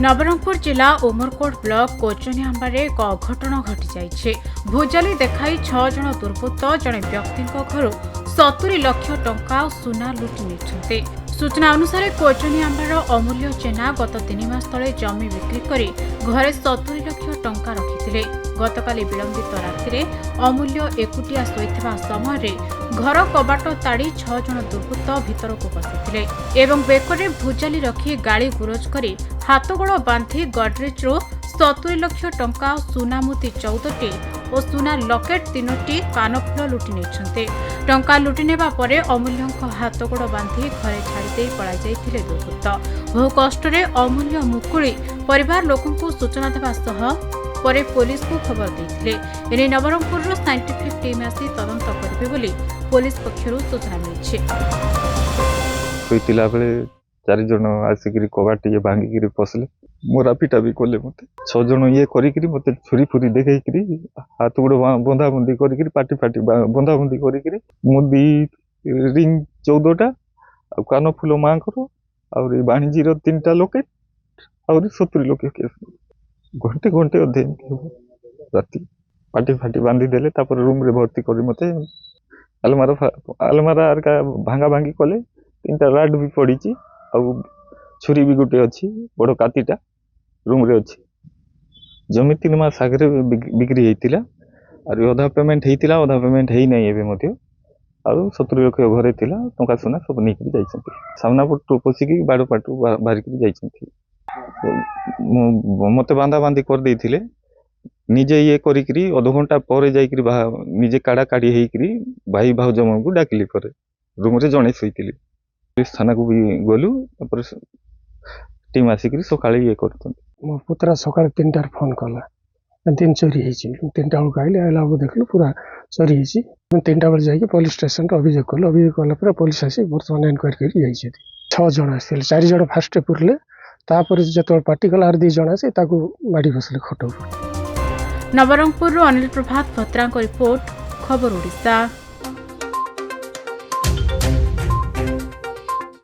नवरंगपुर जिला उमरकोट ब्लॉक कोचनिआंबार एक अघटन घटी जाइए। भुजाली देखाई 6 जन दुर्बृत्त जड़े व्यक्ति घर 70 लाख टंका सुना लुटि नहीं। सूचना अनुसार कोचनिआंबार अमूल्य जेना गत 3 मास तले जमी बिक्री कर घरे 70 लाख टंका रखिथिले। गतकाली विलंबित राति अमूल्य एकुटिया शोइथिबा समय घर कबाट ताड़ी 6 जन दुर्बृत्त भितर को पशिथिले एवं बेकरे भुजाली रखी गाड़ी गुरज करी हाथगोड़ बांधि गडरेज्रु 70 लाख टंका सुना मुदी 14टी और सुना लकेट 3टी कानफुल लुटि नहीं। टंका लुटि नेबा परे अमूल्य हाथगोड़ बांधि घरे छाड़ी पलाई जाइथिले दुर्बृत्त। बहु कष्टरे अमूल्य मुकुली परिवार लोकंकु सूचना देबा सह परे पुलिस को खबर देथिले। एने नवरंगपुर साइंटिफिक टीम आसी तदंत करबे बोली पुलिस पक्षरु सूचना मिलिछि। होइतिला बेले 4 जन आसिकरी कबाट ये भांगी पसले मोरा पिटा भी कोले मते 6 जन ये करिकरी मते छुरी फुरी देखेकरी हाथ गुड़ बंधा बंधी करिकरी पाटी फाटी बंधा बंधी करिकरी मुदी रिंग 14टा आ कान फुल मांकर और बाणिजी रो 3टा लोकेट और 70 लोके केस घंटे घंटे अधे राति पाटी फाटी बांधी देले तापर रूम रे भर्ती करी मते अलमारा आर का भांगा भांगी कले 3टा राड भी पड़ी और छुरी भी गोटे अच्छी बड़ कातीटा रूम रे अच्छी। जमी 3 मास आगे बिक्री होता और अधा पेमेंट होता अधा पेमेंट है नहीं एवं और 70 लाख घरे थिला टंका सुना सब नहीं जाइए सामना पटू पशिकी बाड़ पाटू बाहरिक जाइए। मत बांधा बांधी कर देथिले निजे ये करी अध घंटा पर जाइकरी निजे काड़ा काड़ी होकरी भाई भाउज को डाकिली पर रूम रे जड़े शोती पुलिस थाना को भी गलु टीम आसिक सका ये कर मो पुतरा सका 3टार फोन कला 3 चोरी है 3टा बेलू आइले आइला देखलु पूरा चोरी है 3टा बेल जाइए पुलिस स्टेशन अभियोग कलु अभियोग कला पुलिस आसी बर्तमान इनक्वारी कर 6 जन आसते 4 जन फास्ट पुरले तापर जो पार्टी कला 2 जन आसे माड़ी बसले खट। नवरंगपुर अनिल प्रभात भत्रा रिपोर्ट खबर ओडिशा।